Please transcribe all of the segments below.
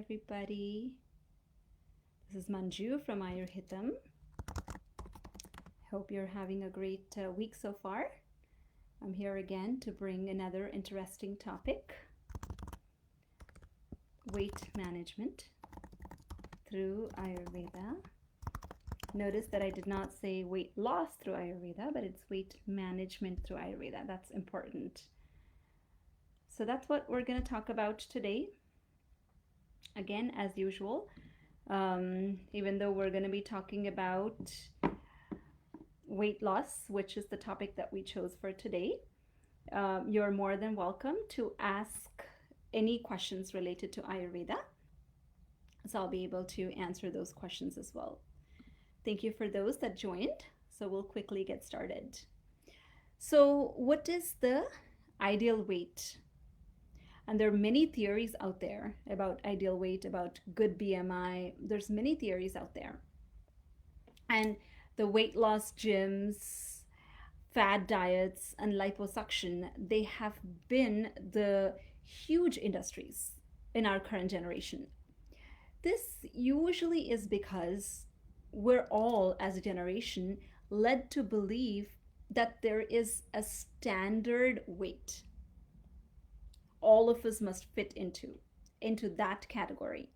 everybody. This is Manju from Ayurhitam. Hope you're having a great week so far. I'm here again to bring another interesting topic: weight management through Ayurveda. Notice that I did not say weight loss through Ayurveda, but it's weight management through Ayurveda. That's important. So that's what we're going to talk about today. Again, as usual, even though we're going to be talking about weight loss, which is the topic that we chose for today, you're more than welcome to ask any questions related to Ayurveda. So I'll be able to answer those questions as well. Thank you for those that joined. So we'll quickly get started. So, what is the ideal weight? And there are many theories out there about ideal weight, about good BMI. There's many theories out there. And the weight loss gyms, fad diets, and liposuction, they have been the huge industries in our current generation. This usually is because we're all, as a generation, led to believe that there is a standard weight all of us must fit into that category.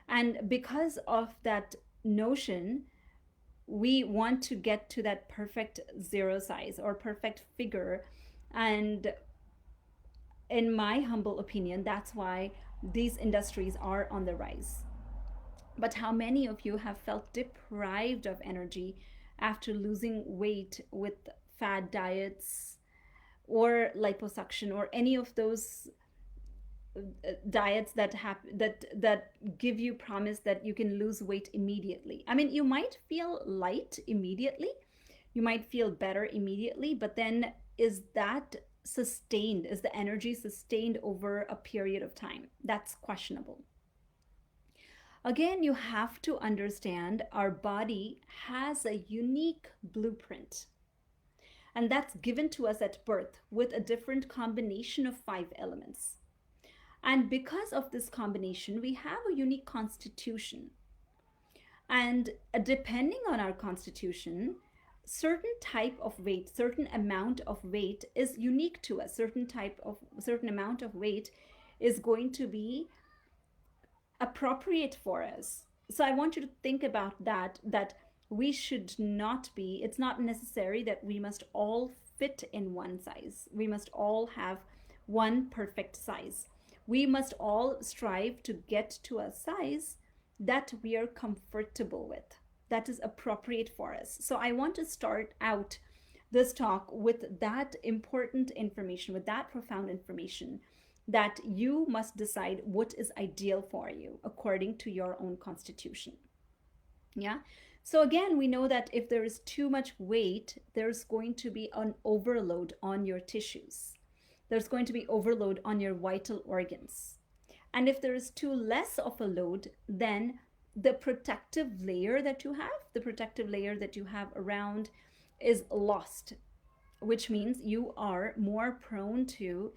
And because of that notion, we want to get to that perfect zero size or perfect figure. And in my humble opinion, that's why these industries are on the rise. But how many of you have felt deprived of energy after losing weight with fad diets or liposuction or any of those diets that give you promise that you can lose weight immediately? I mean, you might feel light immediately, you might feel better immediately, but then is that sustained? Is the energy sustained over a period of time? That's questionable. Again, you have to understand our body has a unique blueprint, and that's given to us at birth with a different combination of 5 elements. And because of this combination, we have a unique constitution. And depending on our constitution, certain type of weight, certain amount of weight is unique to us. Certain amount of weight is going to be appropriate for us. So I want you to think about that we should not be, it's not necessary that we must all fit in one size. We must all have one perfect size. We must all strive to get to a size that we are comfortable with, that is appropriate for us. So I want to start out this talk with that important information, with that profound information, that you must decide what is ideal for you according to your own constitution. Yeah. So again, we know that if there is too much weight, there's going to be an overload on your tissues. There's going to be overload on your vital organs. And if there is too less of a load, then the protective layer that you have around is lost, which means you are more prone to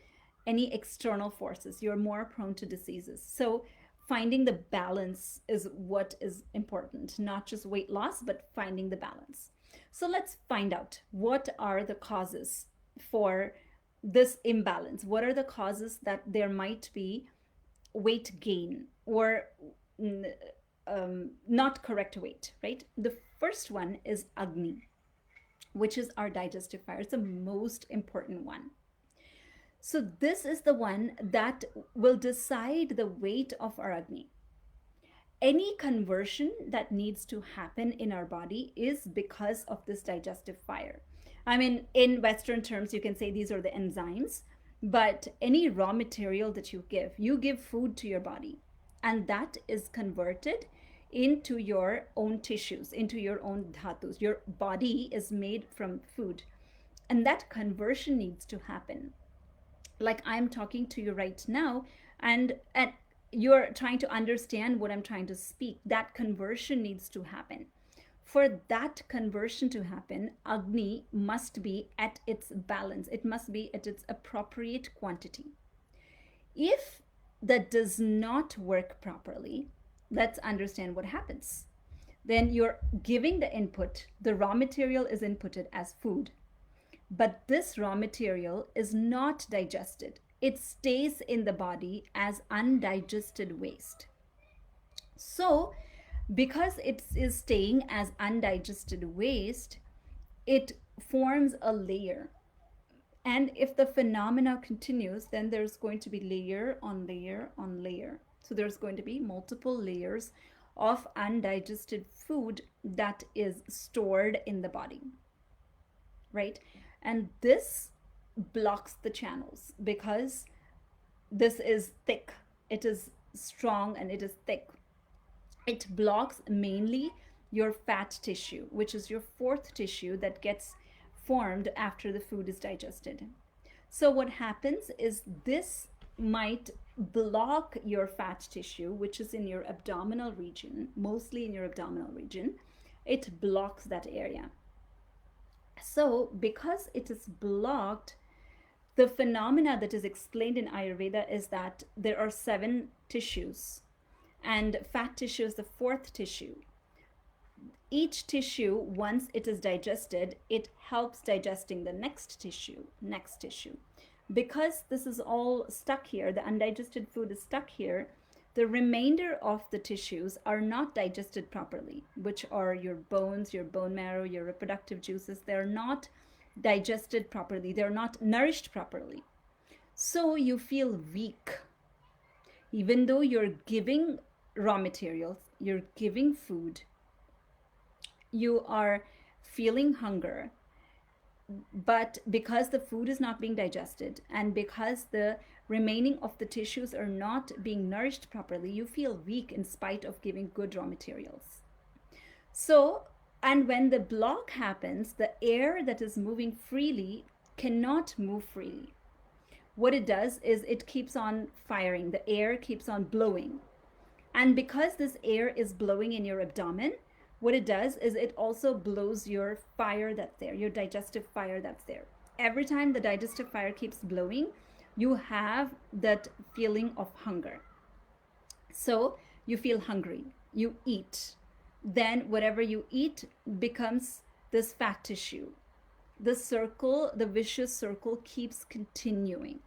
any external forces. You're more prone to diseases. So finding the balance is what is important, not just weight loss, but finding the balance. So let's find out, what are the causes for this imbalance? What are the causes that there might be weight gain or not correct weight, right? The first one is Agni, which is our digestive fire. It's the most important one. So this is the one that will decide the weight of our Agni. Any conversion that needs to happen in our body is because of this digestive fire. I mean, in Western terms, you can say these are the enzymes, but any raw material that you give food to your body, and that is converted into your own tissues, into your own dhatus. Your body is made from food, and that conversion needs to happen. Like I'm talking to you right now, and you're trying to understand what I'm trying to speak. That conversion needs to happen. For that conversion to happen, Agni must be at its balance. It must be at its appropriate quantity. If that does not work properly, let's understand what happens. Then you're giving the input, the raw material is inputted as food, but this raw material is not digested. It stays in the body as undigested waste. So, because it is staying as undigested waste, it forms a layer. And if the phenomena continues, then there's going to be layer on layer on layer. So there's going to be multiple layers of undigested food that is stored in the body, right? And this blocks the channels because this is thick, it is strong, and it is thick. It blocks mainly your fat tissue, which is your fourth tissue that gets formed after the food is digested. So what happens is this might block your fat tissue, which is in your abdominal region, mostly in your abdominal region. It blocks that area. So because it is blocked, the phenomena that is explained in Ayurveda is that there are 7 tissues, and fat tissue is the fourth tissue. Each tissue, once it is digested, it helps digesting the next tissue. Because this is all stuck here, the undigested food is stuck here, the remainder of the tissues are not digested properly, which are your bones, your bone marrow, your reproductive juices. They're not digested properly, they're not nourished properly. So you feel weak. Even though you're giving raw materials, you're giving food, you are feeling hunger, but because the food is not being digested and because the remaining of the tissues are not being nourished properly, you feel weak in spite of giving good raw materials. So, and when the block happens, the air that is moving freely cannot move freely. What it does is it keeps on firing, the air keeps on blowing. And because this air is blowing in your abdomen, what it does is it also blows your fire that's there, your digestive fire that's there. Every time the digestive fire keeps blowing, you have that feeling of hunger. So you feel hungry, you eat. Then whatever you eat becomes this fat tissue. The circle, the vicious circle keeps continuing.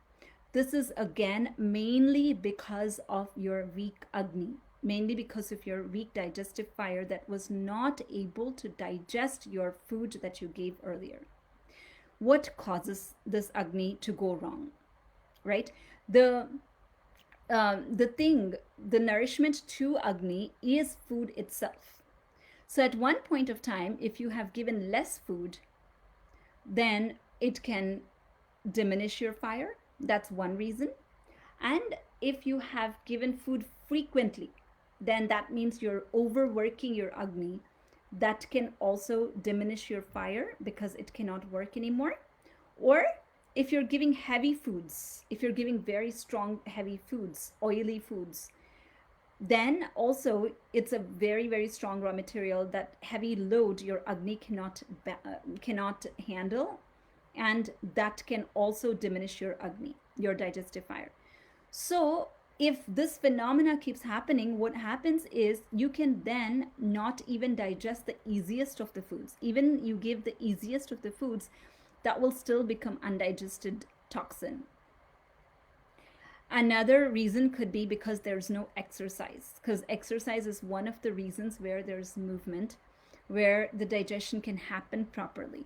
This is again mainly because of your weak Agni, mainly because of your weak digestive fire that was not able to digest your food that you gave earlier. What causes this Agni to go wrong, right? The nourishment to Agni is food itself. So at one point of time, if you have given less food, then it can diminish your fire. That's one reason. And if you have given food frequently, then that means you're overworking your Agni. That can also diminish your fire because it cannot work anymore. Or if you're giving heavy foods, if you're giving very strong heavy foods, oily foods, then also it's a very, very strong raw material. That heavy load your Agni cannot handle, and that can also diminish your Agni, your digestive fire. So if this phenomena keeps happening, what happens is you can then not even digest the easiest of the foods. Even you give the easiest of the foods, that will still become undigested toxin. Another reason could be because there's no exercise, because exercise is one of the reasons where there's movement, where the digestion can happen properly.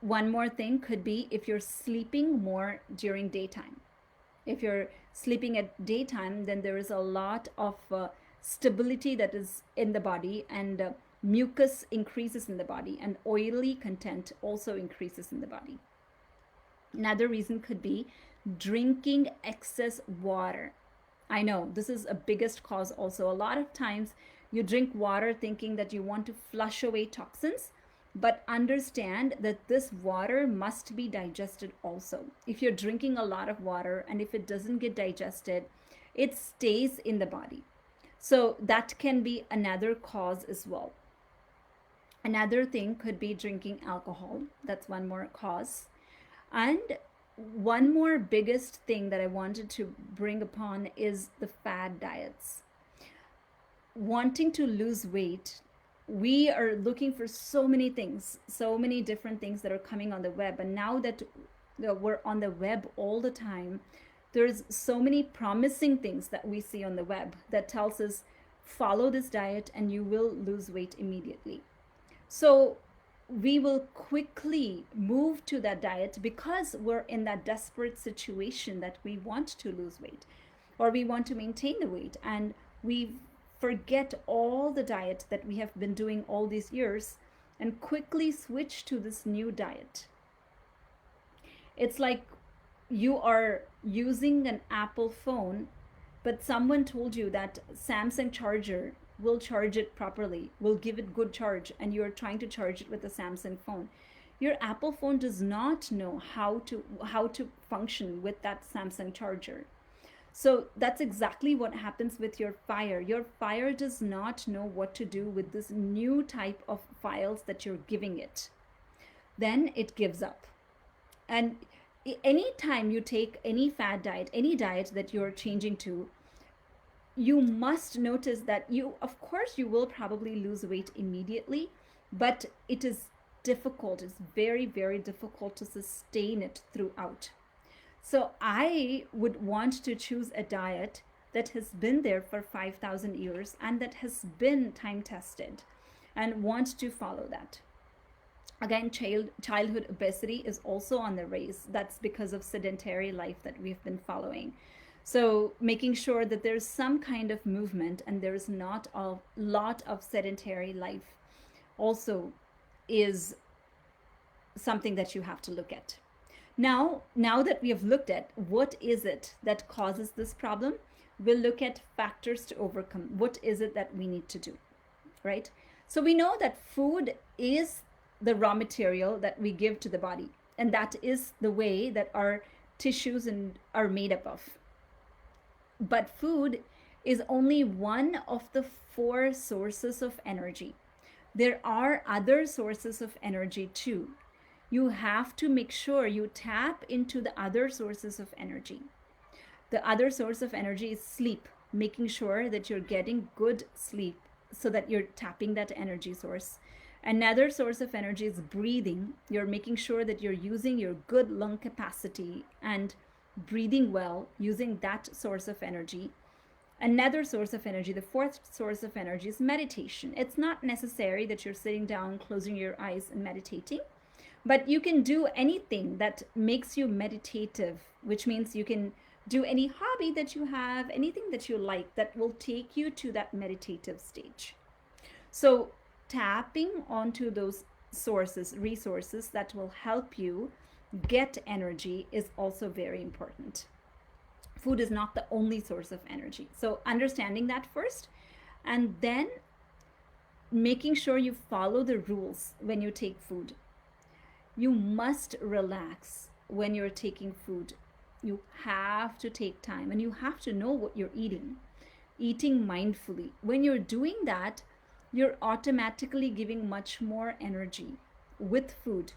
One more thing could be if you're sleeping more during daytime. If you're sleeping at daytime, then there is a lot of stability that is in the body, and mucus increases in the body, and oily content also increases in the body. Another reason could be drinking excess water. I know this is a biggest cause also. A lot of times you drink water thinking that you want to flush away toxins, but understand that this water must be digested also. If you're drinking a lot of water and if it doesn't get digested, it stays in the body. So that can be another cause as well. Another thing could be drinking alcohol. That's one more cause. And one more biggest thing that I wanted to bring upon is the fad diets. Wanting to lose weight, we are looking for so many things, so many different things that are coming on the web. And now that we're on the web all the time, there's so many promising things that we see on the web that tells us follow this diet and you will lose weight immediately. So we will quickly move to that diet because we're in that desperate situation that we want to lose weight or we want to maintain the weight, and we forget all the diet that we have been doing all these years and quickly switch to this new diet. It's like you are using an Apple phone, but someone told you that Samsung charger will charge it properly, will give it good charge, and you're trying to charge it with a Samsung phone. Your Apple phone does not know how to function with that Samsung charger. So that's exactly what happens with your fire. Your fire does not know what to do with this new type of files that you're giving it. Then it gives up. And anytime you take any fad diet, any diet that you're changing to, you must notice that of course, you will probably lose weight immediately, but it is difficult. It's very, very difficult to sustain it throughout. So I would want to choose a diet that has been there for 5,000 years and that has been time tested, and want to follow that. Again, childhood obesity is also on the rise. That's because of sedentary life that we've been following. So making sure that there's some kind of movement and there's not a lot of sedentary life also is something that you have to look at. Now that we have looked at what is it that causes this problem, we'll look at factors to overcome. What is it that we need to do, right? So we know that food is the raw material that we give to the body, and that is the way that our tissues are made up of. But food is only one of the 4 sources of energy. There are other sources of energy too. You have to make sure you tap into the other sources of energy. The other source of energy is sleep, making sure that you're getting good sleep so that you're tapping that energy source. Another source of energy is breathing. You're making sure that you're using your good lung capacity and breathing well, using that source of energy. Another source of energy, the 4th source of energy, is meditation. It's not necessary that you're sitting down, closing your eyes and meditating, but you can do anything that makes you meditative, which means you can do any hobby that you have, anything that you like that will take you to that meditative stage. So tapping onto those resources that will help you get energy is also very important. Food is not the only source of energy. So understanding that first, and then making sure you follow the rules when you take food. You must relax when you're taking food. You have to take time and you have to know what you're eating. Eating mindfully. When you're doing that, you're automatically giving much more energy with food.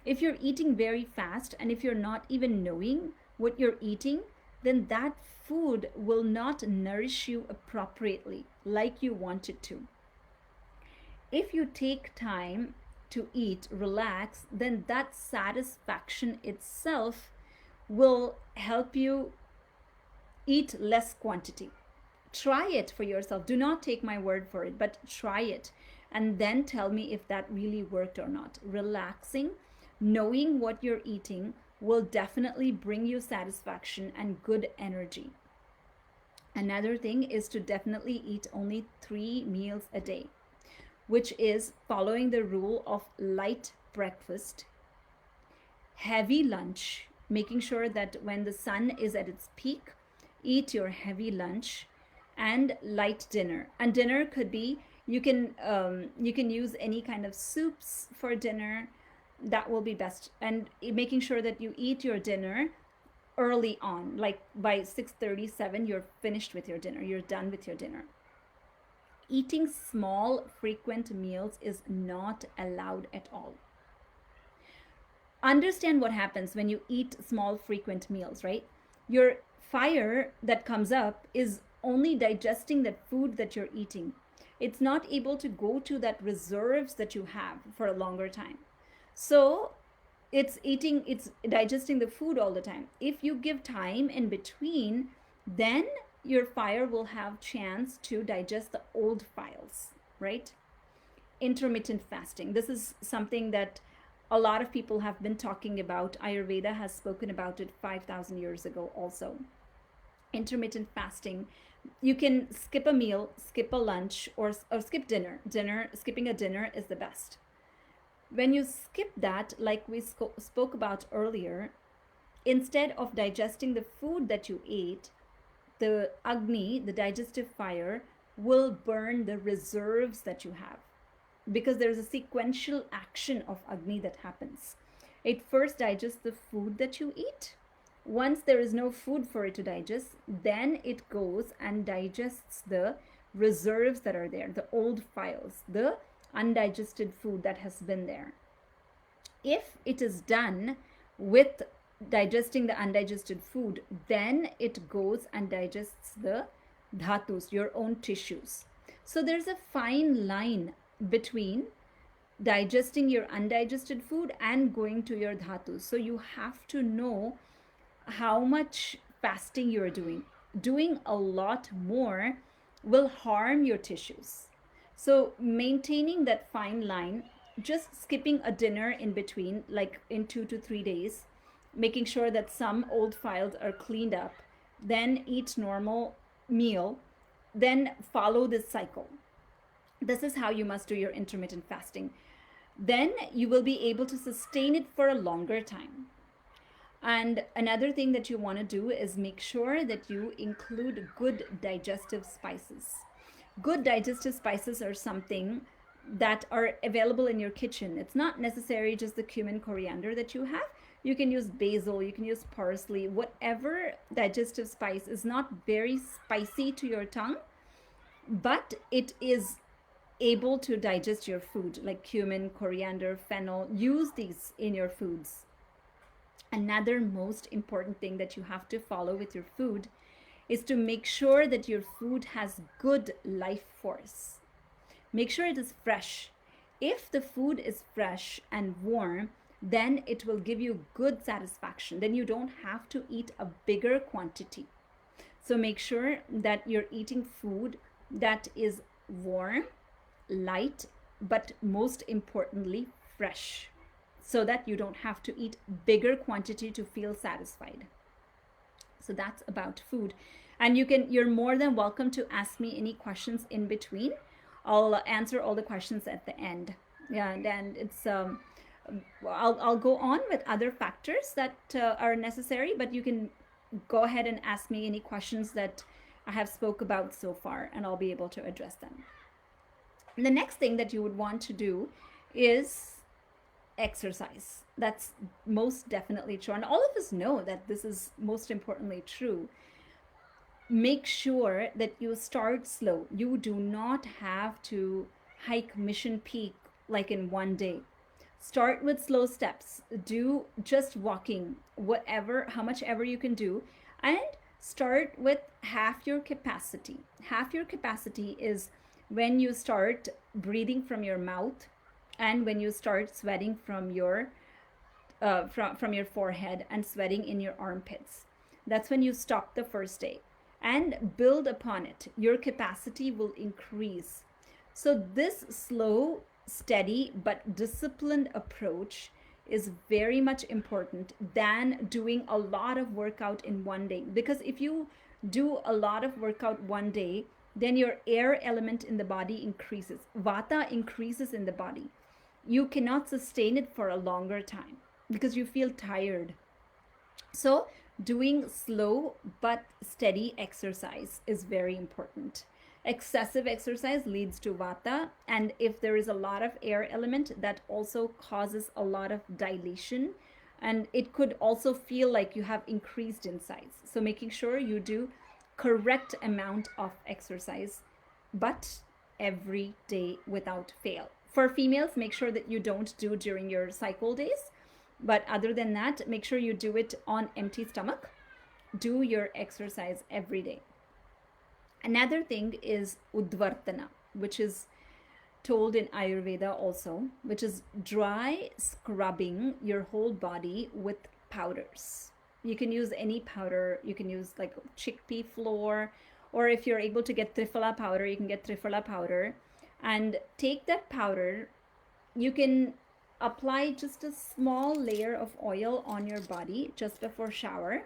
If you're eating very fast and if you're not even knowing what you're eating, then that food will not nourish you appropriately like you want it to. If you take time to eat, relax, then that satisfaction itself will help you eat less quantity. Try it for yourself. Do not take my word for it, but try it and then tell me if that really worked or not. Relaxing, knowing what you're eating will definitely bring you satisfaction and good energy. Another thing is to definitely eat only 3 meals a day, which is following the rule of light breakfast, heavy lunch, making sure that when the sun is at its peak, eat your heavy lunch, and light dinner. And dinner could be, you can use any kind of soups for dinner. That will be best. And making sure that you eat your dinner early on, like by 6:37 you're finished with your dinner, you're done with your dinner. Eating small frequent meals is not allowed at all. understand what happens when you eat small, frequent meals, right? Your fire that comes up is only digesting that food that you're eating. It's not able to go to that reserves that you have for a longer time. So it's digesting the food all the time. If you give time in between, then your fire will have chance to digest the old files, right? Intermittent fasting, this is something that a lot of people have been talking about. Ayurveda has spoken about it 5000 years ago also. Intermittent fasting, you can skip a meal, skip a lunch, or skip dinner. Skipping a dinner is the best. When you skip that, like we spoke about earlier, instead of digesting the food that you ate, the Agni, the digestive fire, will burn the reserves that you have, because there's a sequential action of Agni that happens. It first digests the food that you eat. Once there is no food for it to digest, then it goes and digests the reserves that are there, the old files, the undigested food that has been there. If it is done with digesting the undigested food, then it goes and digests the dhatus, your own tissues. So there's a fine line between digesting your undigested food and going to your dhatus. So you have to know how much fasting you're doing. Doing a lot more will harm your tissues. So maintaining that fine line, just skipping a dinner in between, like in 2 to 3 days, making sure that some old files are cleaned up, then eat normal meal, then follow this cycle. This is how you must do your intermittent fasting. Then you will be able to sustain it for a longer time. And another thing that you want to do is make sure that you include good digestive spices. Good digestive spices are something that are available in your kitchen. It's not necessary just the cumin, coriander that you have. You can use basil, you can use parsley, whatever digestive spice is not very spicy to your tongue, but it is able to digest your food, like cumin, coriander, fennel. Use these in your foods. Another most important thing that you have to follow with your food is to make sure that your food has good life force. Make sure it is fresh. If the food is fresh and warm, then it will give you good satisfaction. Then you don't have to eat a bigger quantity. So make sure that you're eating food that is warm, light, but most importantly, fresh, so that you don't have to eat bigger quantity to feel satisfied. So that's about food. And you're more than welcome to ask me any questions in between. I'll answer all the questions at the end. Yeah, and it's I'll go on with other factors that are necessary, but you can go ahead and ask me any questions that I have spoke about so far, and I'll be able to address them. And the next thing that you would want to do is exercise. That's most definitely true. And all of us know that this is most importantly true. Make sure that you start slow. You do not have to hike Mission Peak like in one day. Start with slow steps. Do just walking, how much ever you can do, and start with half your capacity. Half your capacity is when you start breathing from your mouth and when you start sweating from your forehead and sweating in your armpits. That's when you stop the first day and build upon it. Your capacity will increase. So this slow, steady, but disciplined approach is very much important than doing a lot of workout in one day. Because if you do a lot of workout one day, then your air element in the body increases. Vata increases in the body. You cannot sustain it for a longer time because you feel tired. So doing slow but steady exercise is very important. Excessive exercise leads to vata, and if there is a lot of air element, that also causes a lot of dilation, and it could also feel like you have increased in size. So making sure you do correct amount of exercise, but every day without fail. For females, make sure that you don't do during your cycle days. But other than that, make sure you do it on empty stomach. Do your exercise every day. Another thing is Udvartana, which is told in Ayurveda also, which is dry scrubbing your whole body with powders. You can use any powder. You can use like chickpea flour, or if you're able to get Triphala powder, you can get Triphala powder. And take that powder, you can apply just a small layer of oil on your body just before shower,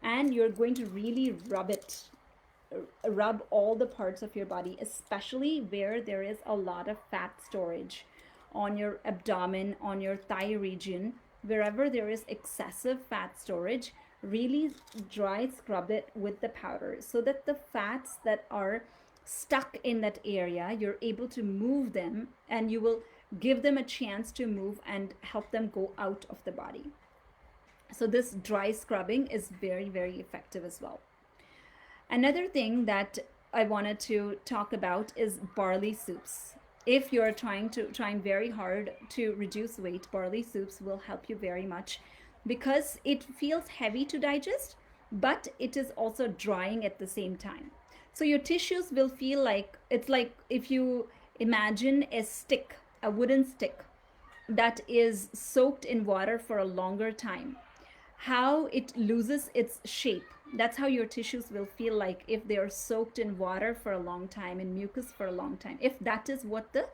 and you're going to really rub all the parts of your body, especially where there is a lot of fat storage on your abdomen, on your thigh region. Wherever there is excessive fat storage, really dry scrub it with the powder so that the fats that are stuck in that area, you're able to move them, and you will give them a chance to move and help them go out of the body. So this dry scrubbing is very, very effective as well. Another thing that I wanted to talk about is barley soups. If you're trying very hard to reduce weight, barley soups will help you very much because it feels heavy to digest, but it is also drying at the same time. So your tissues will feel like, it's like if you imagine a stick, a wooden stick that is soaked in water for a longer time, how it loses its shape. That's how your tissues will feel like if they are soaked in water for a long time, in mucus for a long time. If that is what the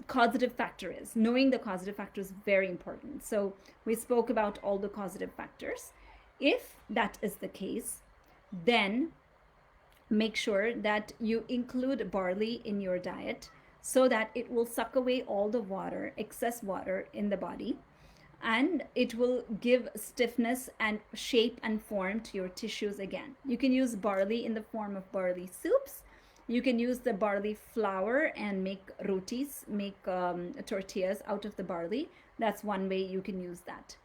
causative factor is, knowing the causative factor is very important. So we spoke about all the causative factors. If that is the case, then make sure that you include barley in your diet so that it will suck away all the water, excess water in the body, and it will give stiffness and shape and form to your tissues again. You can use barley in the form of barley soups. You can use the barley flour and make rotis, make tortillas out of the barley. That's one way you can use that.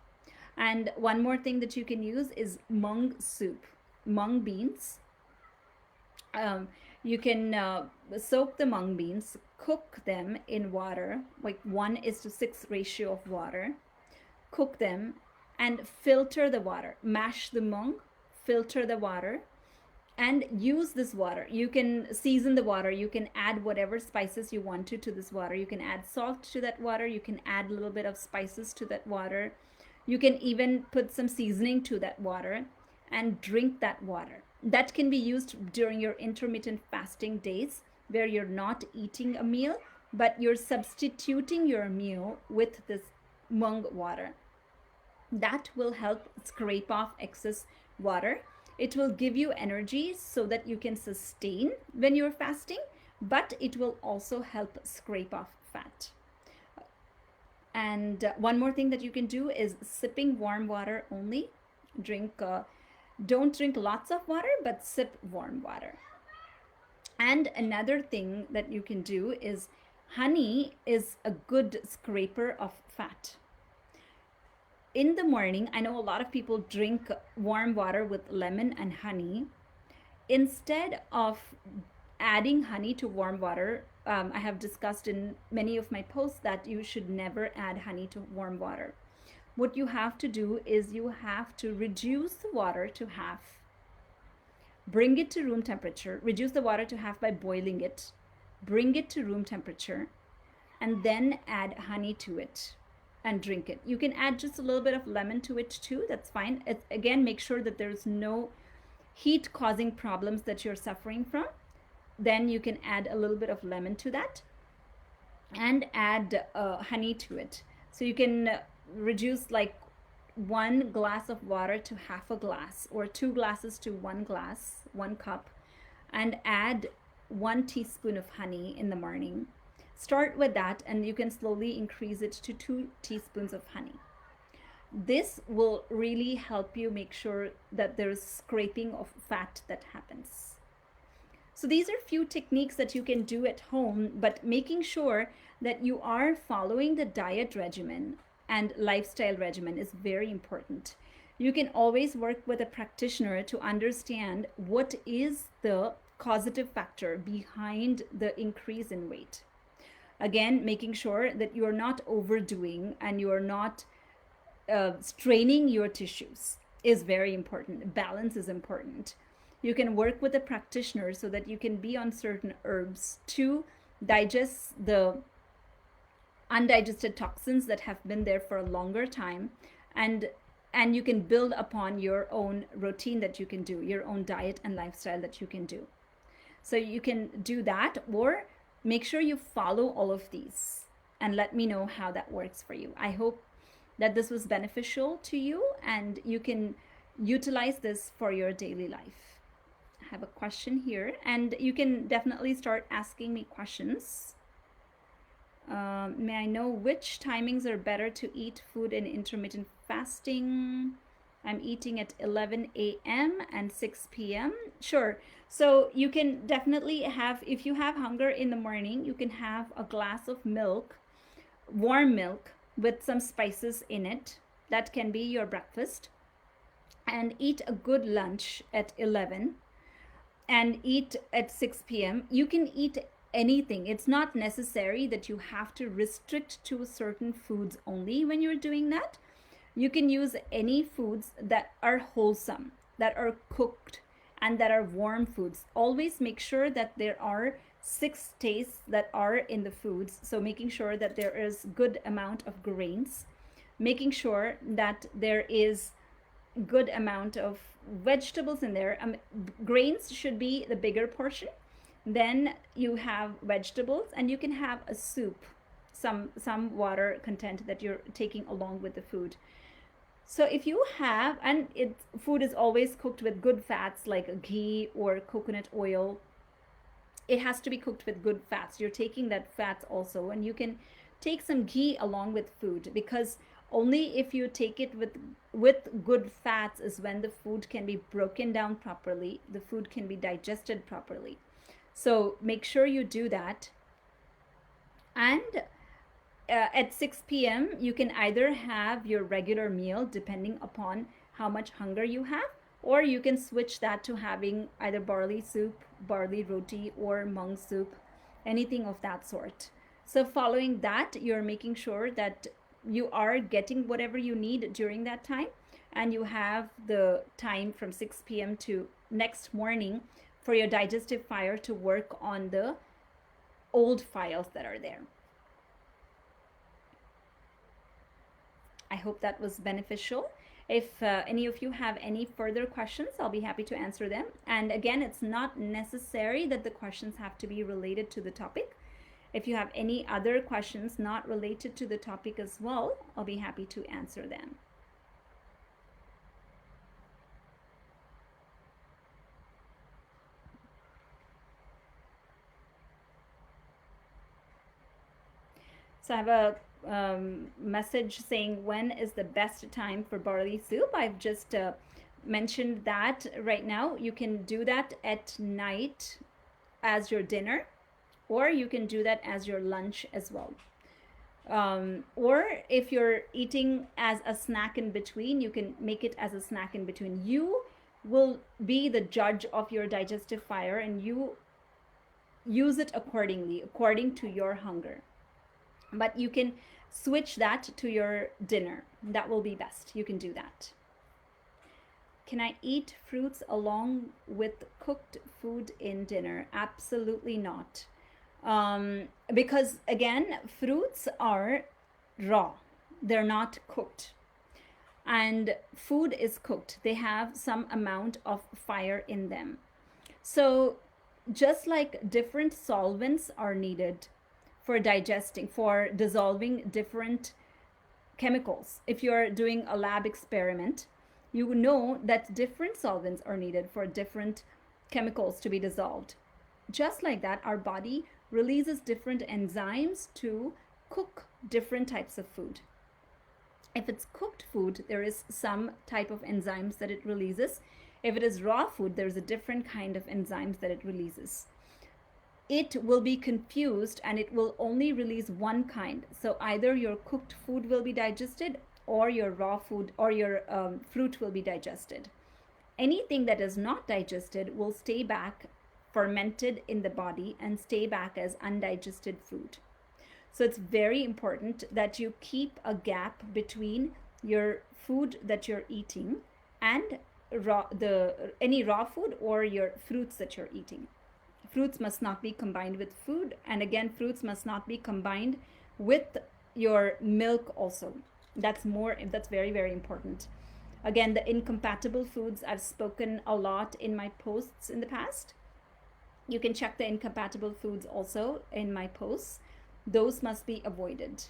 And one more thing that you can use is mung soup, mung beans. You can soak the mung beans, cook them in water, like 1:6 ratio of water. Cook them and filter the water. Mash the mung, filter the water, and use this water. You can season the water. You can add whatever spices you want to this water. You can add salt to that water. You can add a little bit of spices to that water. You can even put some seasoning to that water and drink that water. That can be used during your intermittent fasting days where you're not eating a meal, but you're substituting your meal with this mung water. That will help scrape off excess water. It will give you energy so that you can sustain when you're fasting, but it will also help scrape off fat. And one more thing that you can do is sipping warm water only. Don't drink lots of water, but sip warm water. And another thing that you can do is honey is a good scraper of fat. In the morning, I know a lot of people drink warm water with lemon and honey. Instead of adding honey to warm water, I have discussed in many of my posts that you should never add honey to warm water. What you have to do is you have to reduce the water to half. Bring it to room temperature. Reduce the water to half by boiling it. Bring it to room temperature and then add honey to it and drink it. You can add just a little bit of lemon to it too. That's fine. Again, make sure that there's no heat causing problems that you're suffering from. Then you can add a little bit of lemon to that and add honey to it. So you can reduce like 1 glass of water to half a glass, or 2 glasses to 1 glass, 1 cup, and add 1 teaspoon of honey in the morning. Start with that, and you can slowly increase it to 2 teaspoons of honey. This will really help you make sure that there's scraping of fat that happens. So these are few techniques that you can do at home, but making sure that you are following the diet regimen and lifestyle regimen is very important. You can always work with a practitioner to understand what is the causative factor behind the increase in weight. Again, making sure that you are not overdoing and you are not straining your tissues is very important. Balance is important. You can work with a practitioner so that you can be on certain herbs to digest the undigested toxins that have been there for a longer time, and you can build upon your own routine that you can do, your own diet and lifestyle that you can do. So you can do that, or make sure you follow all of these and let me know how that works for you. I hope that this was beneficial to you and you can utilize this for your daily life. I have a question here, and you can definitely start asking me questions. May I know which timings are better to eat food in intermittent fasting? I'm eating at 11 a.m. and 6 p.m. Sure. So you can definitely have, if you have hunger in the morning, you can have a glass of milk, warm milk with some spices in it. That can be your breakfast. And eat a good lunch at 11 and eat at 6 p.m. You can eat anything. It's not necessary that you have to restrict to certain foods only when you're doing that. You can use any foods that are wholesome, that are cooked, and that are warm foods. Always make sure that there are 6 tastes that are in the foods. So making sure that there is good amount of grains, making sure that there is good amount of vegetables in there. Grains should be the bigger portion. Then you have vegetables, and you can have a soup, some water content that you're taking along with the food. So if you have, and food is always cooked with good fats like ghee or coconut oil. It has to be cooked with good fats. You're taking that fats also, and you can take some ghee along with food, because only if you take it with good fats is when the food can be broken down properly, the food can be digested properly. So make sure you do that. And at 6 p.m. you can either have your regular meal depending upon how much hunger you have, or you can switch that to having either barley soup, barley roti, or mung soup, anything of that sort. So following that, you're making sure that you are getting whatever you need during that time, and you have the time from 6 p.m. to next morning for your digestive fire to work on the old files that are there. I hope that was beneficial. If any of you have any further questions, I'll be happy to answer them. And again, it's not necessary that the questions have to be related to the topic. If you have any other questions not related to the topic as well, I'll be happy to answer them. So I have a message saying, when is the best time for barley soup? I've just mentioned that right now. You can do that at night as your dinner, or you can do that as your lunch as well. Or if you're eating as a snack in between, you can make it as a snack in between. You will be the judge of your digestive fire, and you use it accordingly, according to your hunger. But you can switch that to your dinner. That will be best. You can do that. Can I eat fruits along with cooked food in dinner? Absolutely not. Because again, fruits are raw. They're not cooked. And food is cooked. They have some amount of fire in them. So just like different solvents are needed for digesting, for dissolving different chemicals. If you're doing a lab experiment, you know that different solvents are needed for different chemicals to be dissolved. Just like that, our body releases different enzymes to cook different types of food. If it's cooked food, there is some type of enzymes that it releases. If it is raw food, there's a different kind of enzymes that it releases. It will be confused and it will only release one kind. So either your cooked food will be digested, or your raw food or your fruit will be digested. Anything that is not digested will stay back fermented in the body and stay back as undigested food. So it's very important that you keep a gap between your food that you're eating, and any raw food or your fruits that you're eating. Fruits must not be combined with food, and again, fruits must not be combined with your milk also. That's very, very important. Again, the incompatible foods, I've spoken a lot in my posts in the past. You can check the incompatible foods also in my posts. Those must be avoided,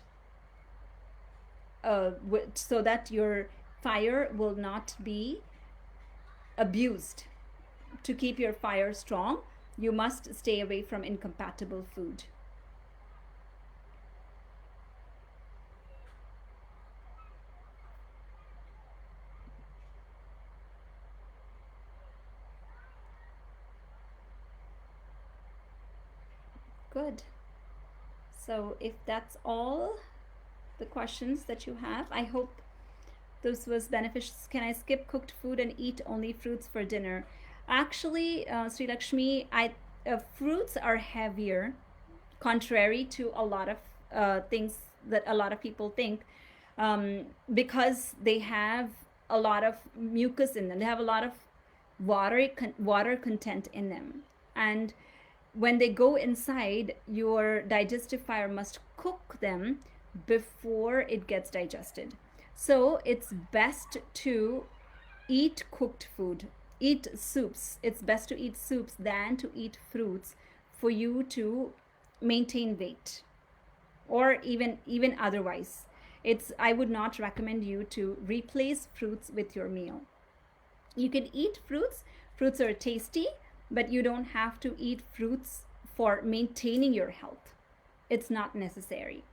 so that your fire will not be abused. To keep your fire strong, you must stay away from incompatible food. Good. So if that's all the questions that you have, I hope this was beneficial. Can I skip cooked food and eat only fruits for dinner? Actually, Sri Lakshmi, fruits are heavier, contrary to a lot of things that a lot of people think, because they have a lot of mucus in them. They have a lot of water content in them, and when they go inside, your digestive fire must cook them before it gets digested. So it's best to eat cooked food, eat soups. It's best to eat soups than to eat fruits for you to maintain weight, or even otherwise. I would not recommend you to replace fruits with your meal. You can eat fruits. Fruits are tasty, but you don't have to eat fruits for maintaining your health. It's not necessary.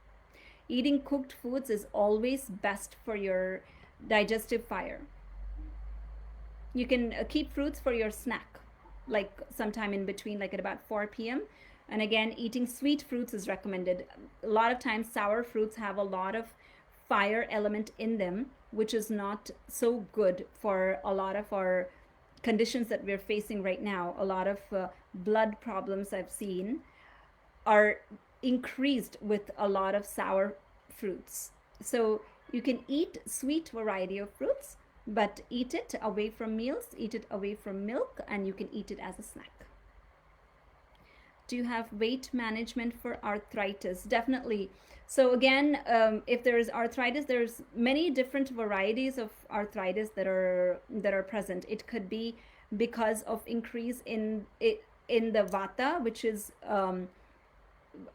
Eating cooked foods is always best for your digestive fire. You can keep fruits for your snack, like sometime in between, like at about 4 p.m. And again, eating sweet fruits is recommended. A lot of times, sour fruits have a lot of fire element in them, which is not so good for a lot of our conditions that we're facing right now. A lot of blood problems I've seen are increased with a lot of sour fruits. So you can eat sweet variety of fruits, but eat it away from meals, eat it away from milk, and you can eat it as a snack. Do you have weight management for arthritis? Definitely. So again, if there is arthritis, there's many different varieties of arthritis that are present. It could be because of increase in the vata, which is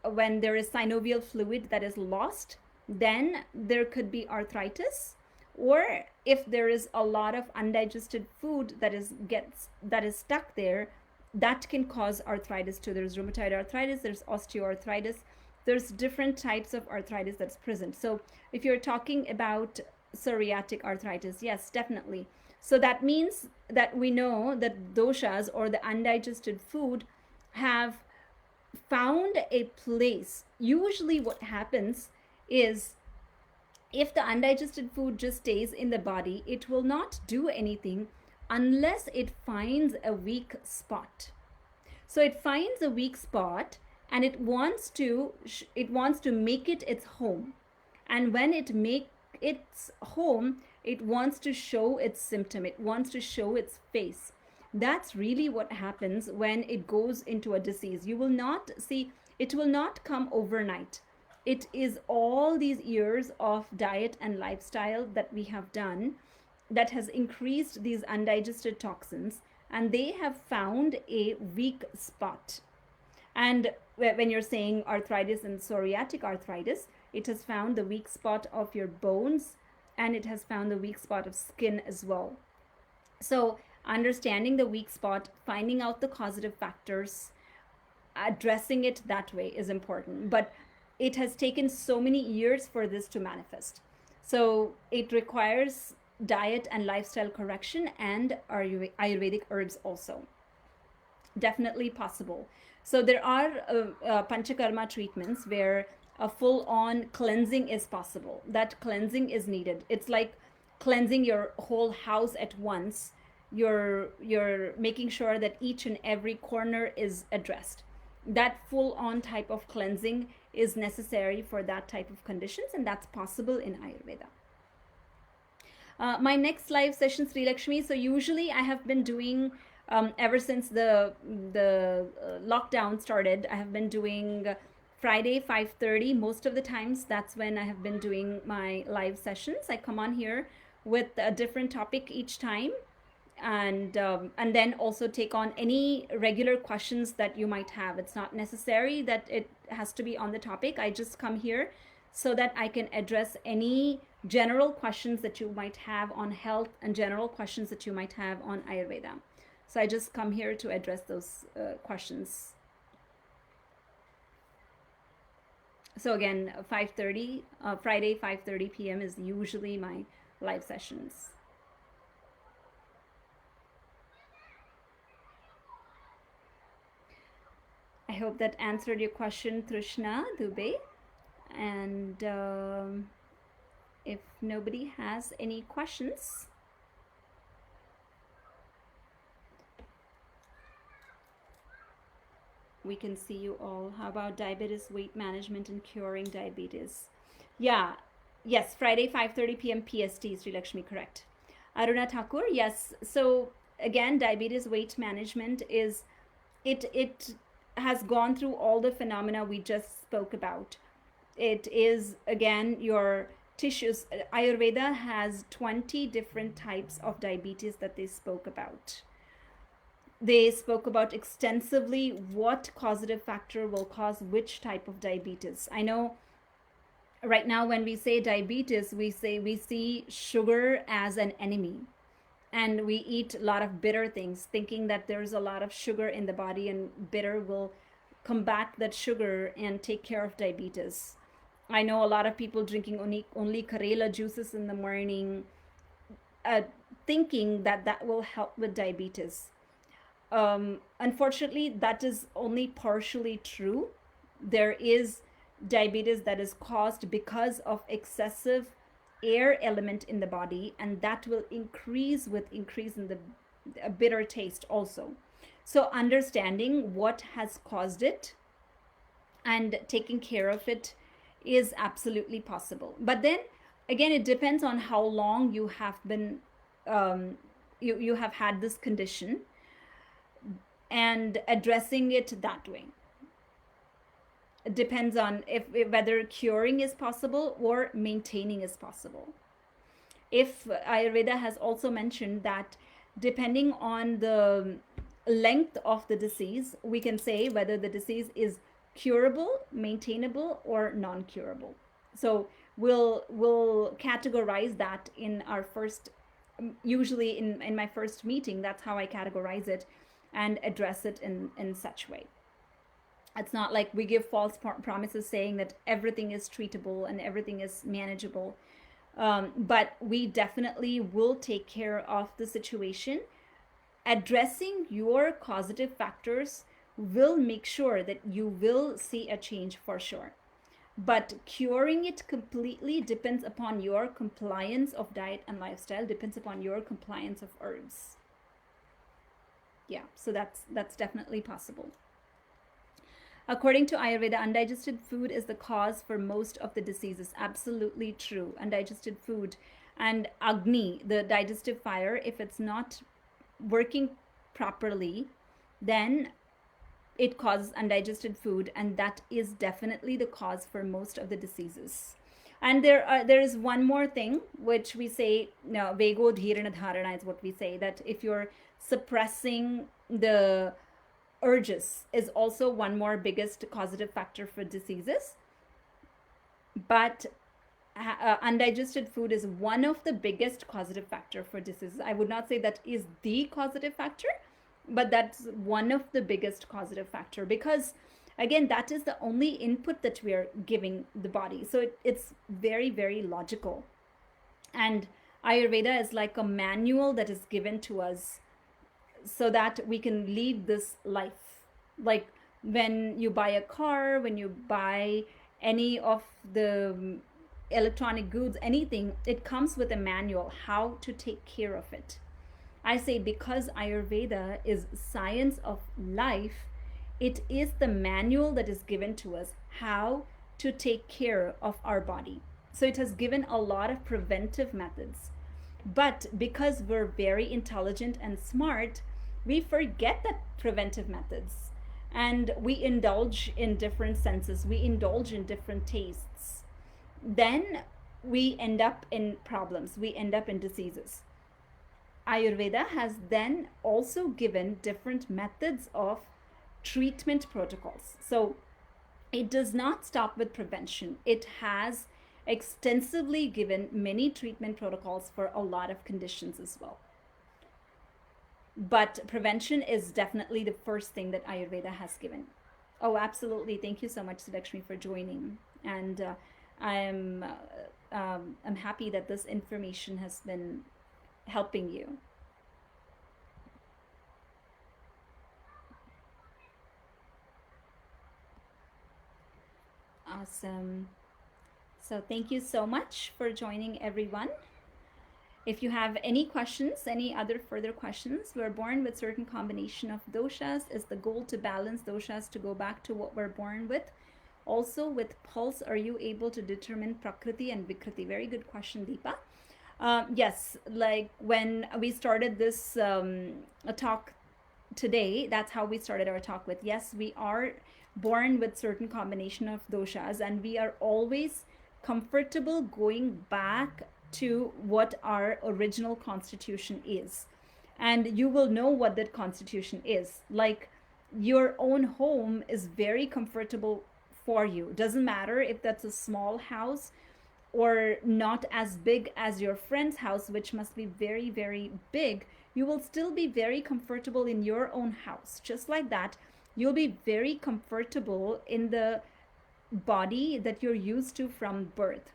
when there is synovial fluid that is lost, then there could be arthritis. Or if there is a lot of undigested food that is stuck there, that can cause arthritis too. There's rheumatoid arthritis, there's osteoarthritis, there's different types of arthritis that's present. So if you're talking about psoriatic arthritis, yes, definitely. So that means that we know that doshas, or the undigested food, have found a place. Usually what happens is, if the undigested food just stays in the body, it will not do anything unless it finds a weak spot. So it finds a weak spot, and it wants to make it its home. And when it makes its home, it wants to show its symptom. It wants to show its face. That's really what happens when it goes into a disease. You will not see, it will not come overnight. It is all these years of diet and lifestyle that we have done that has increased these undigested toxins, and they have found a weak spot. And when you're saying arthritis and psoriatic arthritis, it has found the weak spot of your bones, and it has found the weak spot of skin as well. So understanding the weak spot, finding out the causative factors, addressing it that way is important. But it has taken so many years for this to manifest. So it requires diet and lifestyle correction and Ayurvedic herbs also. Definitely possible. So there are panchakarma treatments where a full-on cleansing is possible. That cleansing is needed. It's like cleansing your whole house at once. You're making sure that each and every corner is addressed. That full-on type of cleansing is necessary for that type of conditions, and that's possible in Ayurveda. My next live session, Sri Lakshmi. So usually I have been doing ever since the lockdown started. I have been doing Friday 5:30. Most of the times, that's when I have been doing my live sessions. I come on here with a different topic each time, and then also take on any regular questions that you might have. It's not necessary that it has to be on the topic. I just come here so that I can address any general questions that you might have on health and general questions that you might have on Ayurveda. So I just come here to address those questions. So again, 5:30, Friday 5:30 p.m. is usually my live sessions. I hope that answered your question, Trishna Dubey. And if nobody has any questions, we can see you all. How about diabetes, weight management, and curing diabetes? Yeah, yes, Friday 5:30 p.m. PST, Sri Lakshmi, correct. Aruna Thakur, yes. So again, diabetes, weight management is it has gone through all the phenomena we just spoke about. It is again your tissues. Ayurveda has 20 different types of diabetes that they spoke about. They spoke about extensively what causative factor will cause which type of diabetes. I know right now when we say diabetes, we see sugar as an enemy, and we eat a lot of bitter things thinking that there's a lot of sugar in the body and bitter will combat that sugar and take care of diabetes. I know a lot of people drinking only Karela juices in the morning, thinking that that will help with diabetes. Unfortunately, that is only partially true. There is diabetes that is caused because of excessive air element in the body, and that will increase with increase in the bitter taste also. So understanding what has caused it and taking care of it is absolutely possible. But then again, it depends on how long you have been you have had this condition and addressing it that way. It depends on if whether curing is possible or maintaining is possible. If Ayurveda has also mentioned that depending on the length of the disease, we can say whether the disease is curable, maintainable, or non-curable. So we'll categorize that in our first, usually in my first meeting. That's how I categorize it and address it in such way. It's not like we give false promises saying that everything is treatable and everything is manageable. But we definitely will take care of the situation. Addressing your causative factors will make sure that you will see a change for sure. But curing it completely depends upon your compliance of diet and lifestyle, depends upon your compliance of herbs. Yeah, so that's definitely possible. According to Ayurveda, undigested food is the cause for most of the diseases. Absolutely true. Undigested food and Agni, the digestive fire, if it's not working properly, then it causes undigested food, and that is definitely the cause for most of the diseases. And there is one more thing which we say, no, Vego Dhirana Dharana is what we say, that if you're suppressing the urges is also one more biggest causative factor for diseases. But undigested food is one of the biggest causative factor for diseases. I would not say that is the causative factor, but that's one of the biggest causative factor, because again, that is the only input that we are giving the body. So it's very, very logical. And Ayurveda is like a manual that is given to us so that we can lead this life. Like when you buy a car, when you buy any of the electronic goods, anything, it comes with a manual how to take care of it. I say because Ayurveda is science of life, it is the manual that is given to us how to take care of our body. So it has given a lot of preventive methods. But because we're very intelligent and smart, we forget that preventive methods, and we indulge in different senses, we indulge in different tastes. Then we end up in problems, we end up in diseases. Ayurveda has then also given different methods of treatment protocols. So it does not stop with prevention. It has extensively given many treatment protocols for a lot of conditions as well. But prevention is definitely the first thing that Ayurveda has given. Oh, absolutely. Thank you so much, Sudakshmi, for joining. And I'm I'm happy that this information has been helping you. Awesome. So thank you so much for joining, everyone. If you have any questions, any other further questions, we're born with certain combination of doshas. Is the goal to balance doshas to go back to what we're born with? Also, with pulse, are you able to determine prakriti and vikriti? Very good question, Deepa. Yes, like when we started this talk today, that's how we started our talk with. Yes, we are born with certain combination of doshas, and we are always comfortable going back to what our original constitution is. And you will know what that constitution is. Like your own home is very comfortable for you. Doesn't matter if that's a small house or not as big as your friend's house, which must be very, very big. You will still be very comfortable in your own house. Just like that, you'll be very comfortable in the body that you're used to from birth.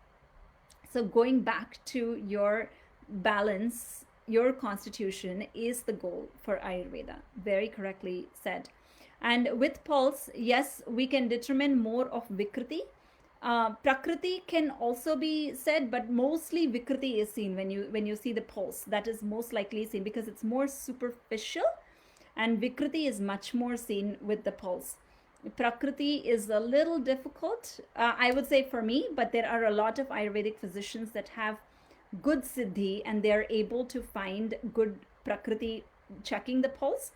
So going back to your balance, your constitution is the goal for Ayurveda. Very correctly said. And with pulse, yes, we can determine more of Vikriti. Prakriti can also be said, but mostly Vikriti is seen when you see the pulse. That is most likely seen because it's more superficial, and Vikriti is much more seen with the pulse. Prakriti is a little difficult, I would say, for me, but there are a lot of Ayurvedic physicians that have good siddhi and they're able to find good Prakriti checking the pulse.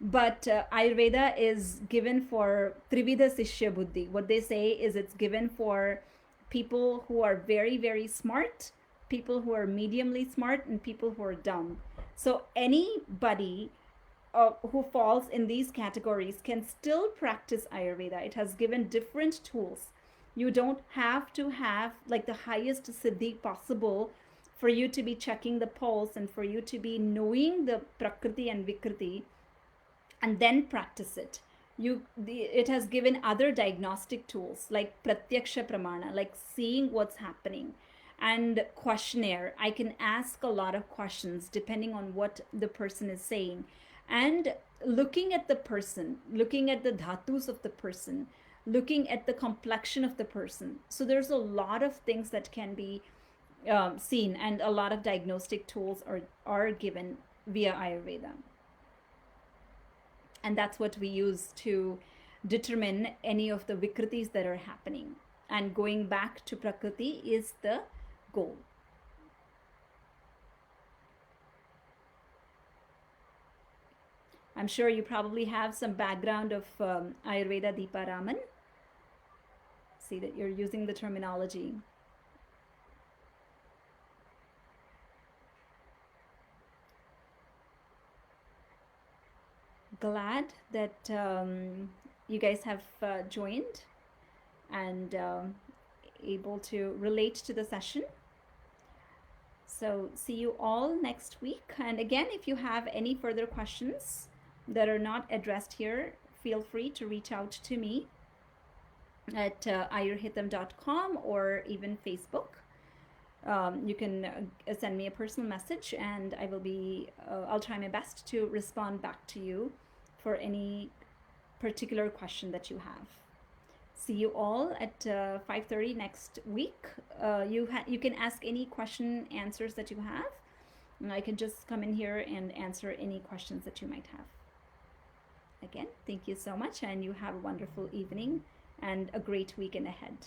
But Ayurveda is given for Trividha Sishya Buddhi. What they say is it's given for people who are very, very smart, people who are mediumly smart, and people who are dumb. So anybody who falls in these categories can still practice Ayurveda. It has given different tools. You don't have to have like the highest siddhi possible for you to be checking the pulse and for you to be knowing the Prakriti and Vikriti and then practice it. It has given other diagnostic tools like Pratyaksha Pramana, like seeing what's happening, and questionnaire. I can ask a lot of questions depending on what the person is saying, and looking at the person, looking at the dhatus of the person, looking at the complexion of the person. So there's a lot of things that can be seen, and a lot of diagnostic tools are given via Ayurveda. And that's what we use to determine any of the vikritis that are happening. And going back to Prakriti is the goal. I'm sure you probably have some background of Ayurveda, Deepa Raman. See that you're using the terminology. Glad that you guys have joined and able to relate to the session. So see you all next week. And again, if you have any further questions that are not addressed here, feel free to reach out to me at ayurhitam.com or even Facebook. You can send me a personal message and I will be, I'll try my best to respond back to you for any particular question that you have. See you all at 5:30 next week. You can ask any question answers that you have. And I can just come in here and answer any questions that you might have. Again, thank you so much, and you have a wonderful evening and a great weekend ahead.